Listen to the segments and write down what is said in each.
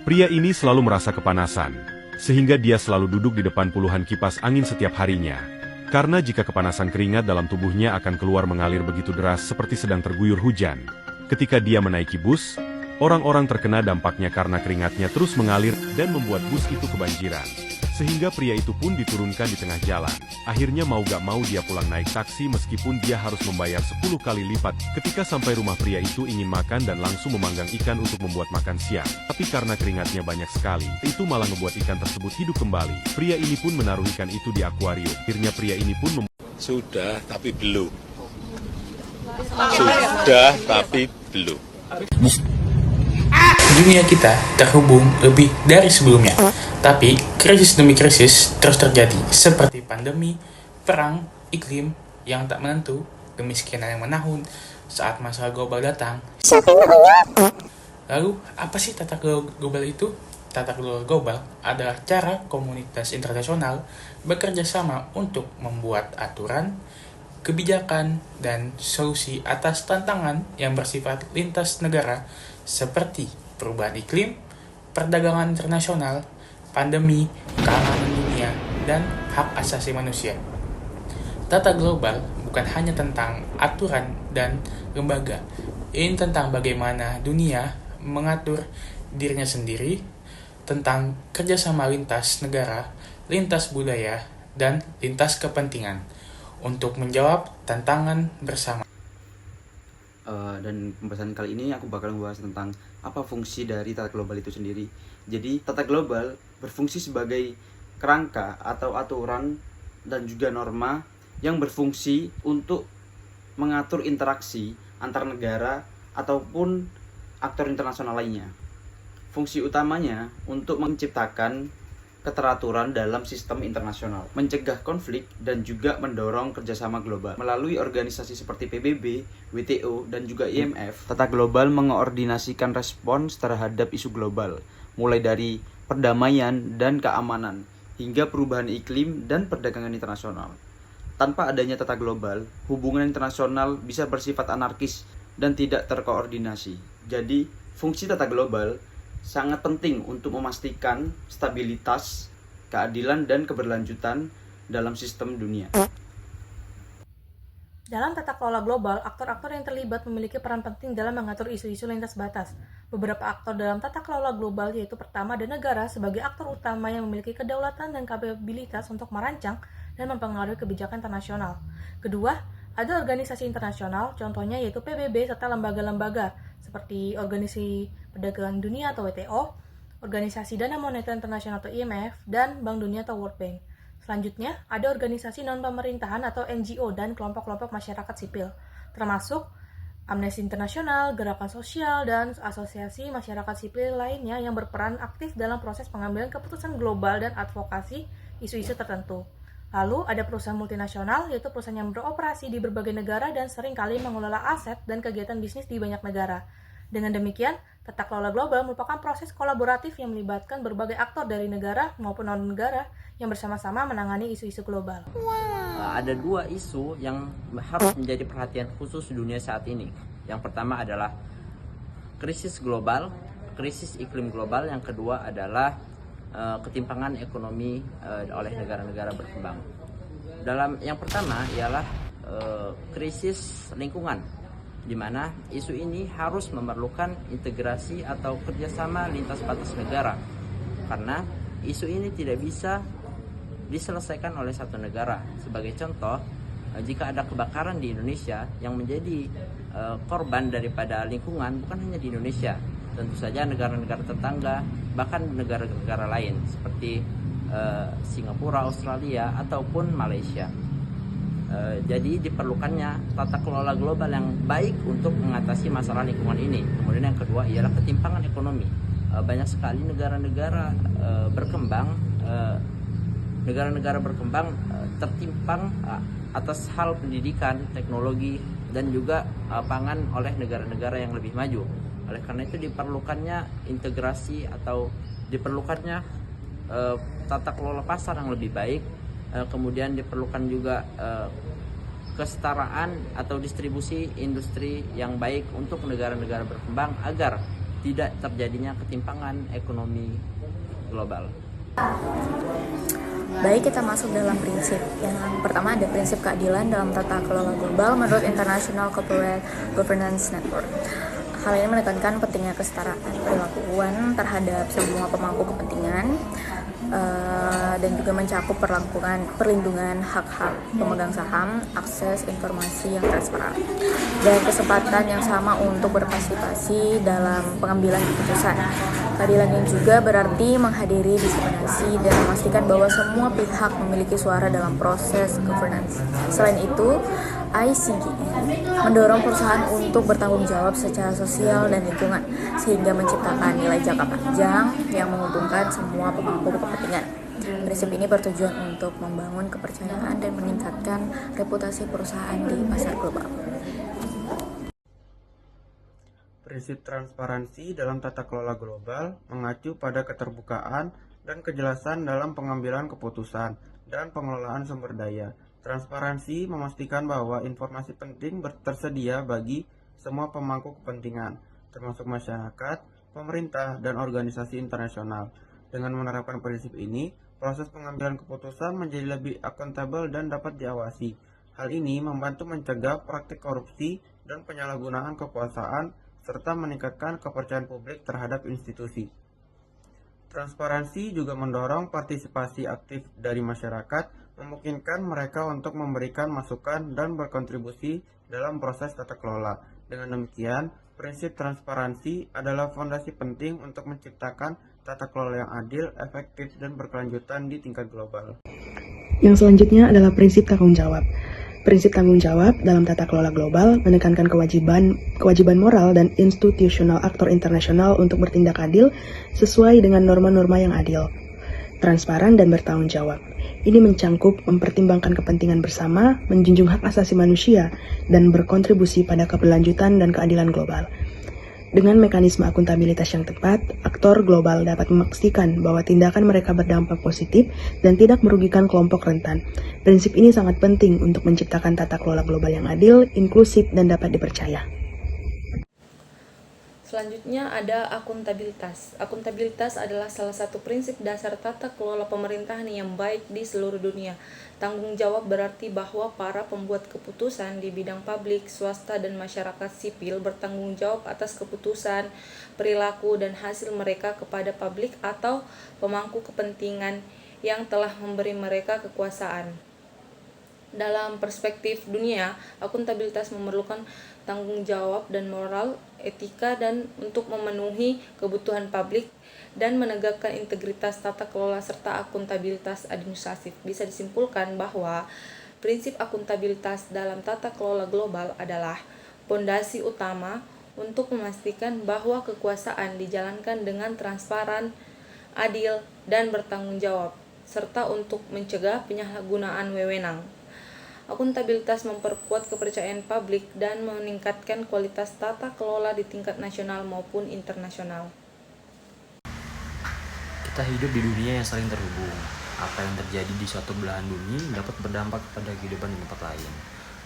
Pria ini selalu merasa kepanasan, sehingga dia selalu duduk di depan puluhan kipas angin setiap harinya. Karena jika kepanasan keringat dalam tubuhnya akan keluar mengalir begitu deras seperti sedang terguyur hujan. Ketika dia menaiki bus, orang-orang terkena dampaknya karena keringatnya terus mengalir dan membuat bus itu kebanjiran. Sehingga pria itu pun diturunkan di tengah jalan. Akhirnya mau gak mau dia pulang naik taksi meskipun dia harus membayar 10 kali lipat. Ketika sampai rumah, pria itu ingin makan dan langsung memanggang ikan untuk membuat makan siang. Tapi karena keringatnya banyak sekali, itu malah membuat ikan tersebut hidup kembali. Pria ini pun menaruh ikan itu di akuarium. Akhirnya pria ini pun Sudah, tapi belum. Sudah, tapi belum. Dunia kita terhubung lebih dari sebelumnya, tapi krisis demi krisis terus terjadi, seperti pandemi, perang, iklim yang tak menentu, kemiskinan yang menahun saat masalah global datang. Lalu, apa sih tata kelola global itu? Tata kelola global adalah cara komunitas internasional bekerja sama untuk membuat aturan, kebijakan, dan solusi atas tantangan yang bersifat lintas negara seperti perubahan iklim, perdagangan internasional, pandemi, keamanan dunia, dan hak asasi manusia. Tata global bukan hanya tentang aturan dan lembaga, ini tentang bagaimana dunia mengatur dirinya sendiri, tentang kerjasama lintas negara, lintas budaya, dan lintas kepentingan untuk menjawab tantangan bersama. Dan pembahasan kali ini aku bakal membahas tentang apa fungsi dari tata global itu sendiri. Jadi tata global berfungsi sebagai kerangka atau aturan dan juga norma yang berfungsi untuk mengatur interaksi antar negara ataupun aktor internasional lainnya. Fungsi utamanya untuk menciptakan keteraturan dalam sistem internasional, mencegah konflik, dan juga mendorong kerjasama global. Melalui organisasi seperti PBB, WTO, dan juga IMF, tata global mengoordinasikan respons terhadap isu global, mulai dari perdamaian dan keamanan, hingga perubahan iklim dan perdagangan internasional. Tanpa adanya tata global, hubungan internasional bisa bersifat anarkis dan tidak terkoordinasi. Jadi, fungsi tata global sangat penting untuk memastikan stabilitas, keadilan, dan keberlanjutan dalam sistem dunia. Dalam tata kelola global, aktor-aktor yang terlibat memiliki peran penting dalam mengatur isu-isu lintas batas. Beberapa aktor dalam tata kelola global yaitu pertama, ada negara sebagai aktor utama yang memiliki kedaulatan dan kapabilitas untuk merancang dan mempengaruhi kebijakan internasional. Kedua, ada organisasi internasional, contohnya yaitu PBB serta lembaga-lembaga seperti Organisasi Perdagangan Dunia atau WTO, Organisasi Dana Moneter Internasional atau IMF, dan Bank Dunia atau World Bank. Selanjutnya, ada organisasi non-pemerintahan atau NGO dan kelompok-kelompok masyarakat sipil, termasuk Amnesty International, gerakan sosial, dan asosiasi masyarakat sipil lainnya yang berperan aktif dalam proses pengambilan keputusan global dan advokasi isu-isu tertentu. Lalu ada perusahaan multinasional, yaitu perusahaan yang beroperasi di berbagai negara dan seringkali mengelola aset dan kegiatan bisnis di banyak negara. Dengan demikian, tata kelola global merupakan proses kolaboratif yang melibatkan berbagai aktor dari negara maupun non-negara yang bersama-sama menangani isu-isu global. Ada dua isu yang harus menjadi perhatian khusus dunia saat ini. Yang pertama adalah krisis global, krisis iklim global. Yang kedua adalah ketimpangan ekonomi oleh negara-negara berkembang. Dalam yang pertama ialah krisis lingkungan, di mana isu ini harus memerlukan integrasi atau kerjasama lintas batas negara, karena isu ini tidak bisa diselesaikan oleh satu negara. Sebagai contoh, jika ada kebakaran di Indonesia, yang menjadi korban daripada lingkungan bukan hanya di Indonesia, tentu saja negara-negara tetangga, bahkan negara-negara lain seperti Singapura, Australia, ataupun Malaysia. Jadi diperlukannya tata kelola global yang baik untuk mengatasi masalah lingkungan ini. Kemudian yang kedua ialah ketimpangan ekonomi. Banyak sekali negara-negara berkembang, tertimpang atas hal pendidikan, teknologi, dan juga pangan oleh negara-negara yang lebih maju. Oleh karena itu diperlukannya integrasi atau diperlukannya tata kelola pasar yang lebih baik. Kemudian diperlukan juga kesetaraan atau distribusi industri yang baik untuk negara-negara berkembang agar tidak terjadinya ketimpangan ekonomi global. Baik, kita masuk dalam prinsip. Yang pertama ada prinsip keadilan dalam tata kelola global menurut International Corporate Governance Network. Hal ini menekankan pentingnya kesetaraan perilakuan terhadap semua pemangku kepentingan dan juga mencakup perlindungan hak-hak pemegang saham, akses informasi yang transparan, dan kesempatan yang sama untuk berpartisipasi dalam pengambilan keputusan. Keadilan yang juga berarti menghadiri diskriminasi dan memastikan bahwa semua pihak memiliki suara dalam proses governance. Selain itu, ICGN mendorong perusahaan untuk bertanggung jawab secara sosial dan lingkungan, sehingga menciptakan nilai jangka panjang yang menguntungkan semua pemangku kepentingan. Prinsip ini bertujuan untuk membangun kepercayaan dan meningkatkan reputasi perusahaan di pasar global. Prinsip transparansi dalam tata kelola global mengacu pada keterbukaan dan kejelasan dalam pengambilan keputusan dan pengelolaan sumber daya. Transparansi memastikan bahwa informasi penting tersedia bagi semua pemangku kepentingan, termasuk masyarakat, pemerintah, dan organisasi internasional. Dengan menerapkan prinsip ini, proses pengambilan keputusan menjadi lebih akuntabel dan dapat diawasi. Hal ini membantu mencegah praktik korupsi dan penyalahgunaan kekuasaan, serta meningkatkan kepercayaan publik terhadap institusi. Transparansi juga mendorong partisipasi aktif dari masyarakat, memungkinkan mereka untuk memberikan masukan dan berkontribusi dalam proses tata kelola. Dengan demikian, prinsip transparansi adalah fondasi penting untuk menciptakan tata kelola yang adil, efektif, dan berkelanjutan di tingkat global. Yang selanjutnya adalah prinsip tanggung jawab. Prinsip tanggung jawab dalam tata kelola global menekankan kewajiban moral dan institusional aktor internasional untuk bertindak adil sesuai dengan norma-norma yang adil, transparan, dan bertanggung jawab. Ini mencangkup mempertimbangkan kepentingan bersama, menjunjung hak asasi manusia, dan berkontribusi pada keberlanjutan dan keadilan global. Dengan mekanisme akuntabilitas yang tepat, aktor global dapat memastikan bahwa tindakan mereka berdampak positif dan tidak merugikan kelompok rentan. Prinsip ini sangat penting untuk menciptakan tata kelola global yang adil, inklusif, dan dapat dipercaya. Selanjutnya ada akuntabilitas. Akuntabilitas adalah salah satu prinsip dasar tata kelola pemerintahan yang baik di seluruh dunia. Tanggung jawab berarti bahwa para pembuat keputusan di bidang publik, swasta, dan masyarakat sipil bertanggung jawab atas keputusan, perilaku, dan hasil mereka kepada publik atau pemangku kepentingan yang telah memberi mereka kekuasaan. Dalam perspektif dunia, akuntabilitas memerlukan tanggung jawab dan moral, etika, dan untuk memenuhi kebutuhan publik dan menegakkan integritas tata kelola serta akuntabilitas administratif. Bisa disimpulkan bahwa prinsip akuntabilitas dalam tata kelola global adalah fondasi utama untuk memastikan bahwa kekuasaan dijalankan dengan transparan, adil, dan bertanggung jawab, serta untuk mencegah penyalahgunaan wewenang. Akuntabilitas memperkuat kepercayaan publik dan meningkatkan kualitas tata kelola di tingkat nasional maupun internasional. Kita hidup di dunia yang saling terhubung. Apa yang terjadi di suatu belahan bumi dapat berdampak pada kehidupan di tempat lain.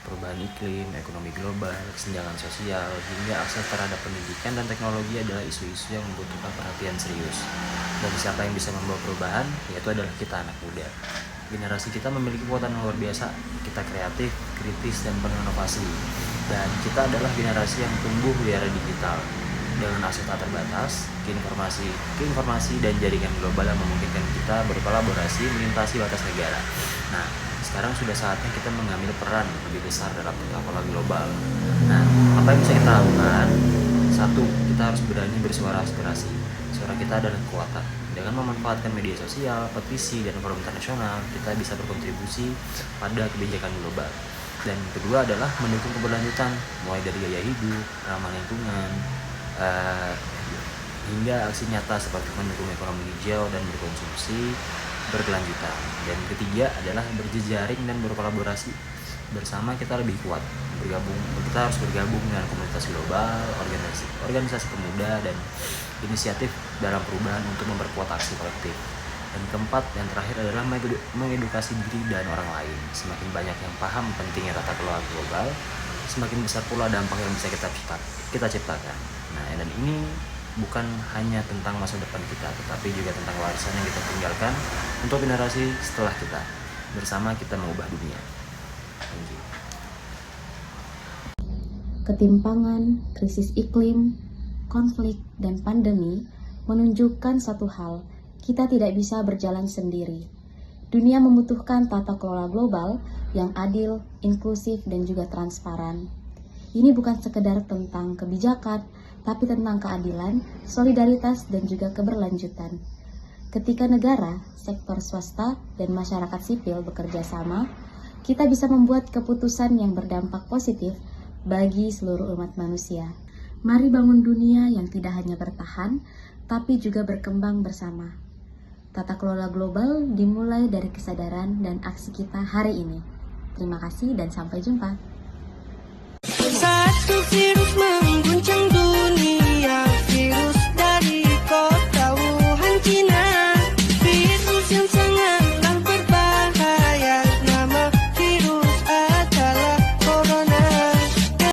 Perubahan iklim, ekonomi global, kesenjangan sosial, hingga akses terhadap pendidikan dan teknologi adalah isu-isu yang membutuhkan perhatian serius. Dan siapa yang bisa membawa perubahan, yaitu adalah kita anak muda. Generasi kita memiliki kekuatan luar biasa. Kita kreatif, kritis, dan penuh inovasi. Dan kita adalah generasi yang tumbuh di era digital. Dengan akses tak terbatas, keinformasi dan jaringan global yang memungkinkan kita berkolaborasi melintasi batas negara. Nah, sekarang sudah saatnya kita mengambil peran lebih besar dalam tata kelola global. Nah, apa yang bisa kita lakukan? 1. Kita harus berani bersuara aspirasi. Suara kita adalah kekuatan. Dengan memanfaatkan media sosial, petisi, dan forum internasional, kita bisa berkontribusi pada kebijakan global. Dan kedua adalah mendukung keberlanjutan, mulai dari gaya hidup, ramah lingkungan, hingga aksi nyata seperti mendukung ekonomi hijau dan berkonsumsi berkelanjutan. Dan ketiga adalah berjejaring dan berkolaborasi. Bersama kita lebih kuat. Kita harus bergabung dengan komunitas global, organisasi pemuda, dan inisiatif dalam perubahan untuk memperkuat aksi kolektif. Dan keempat, yang terakhir adalah mengedukasi diri dan orang lain. Semakin banyak yang paham pentingnya tata kelola global, semakin besar pula dampak yang bisa kita ciptakan. Nah, dan ini bukan hanya tentang masa depan kita, tetapi juga tentang warisan yang kita tinggalkan untuk generasi setelah kita. Bersama kita mengubah dunia. Thank you. Ketimpangan, krisis iklim, konflik, dan pandemi menunjukkan satu hal, kita tidak bisa berjalan sendiri. Dunia membutuhkan tata kelola global yang adil, inklusif, dan juga transparan. Ini bukan sekedar tentang kebijakan, tapi tentang keadilan, solidaritas, dan juga keberlanjutan. Ketika negara, sektor swasta, dan masyarakat sipil bekerja sama, kita bisa membuat keputusan yang berdampak positif bagi seluruh umat manusia. Mari bangun dunia yang tidak hanya bertahan, tapi juga berkembang bersama. Tata kelola global dimulai dari kesadaran dan aksi kita hari ini. Terima kasih dan sampai jumpa. Satu virus mengguncang dunia.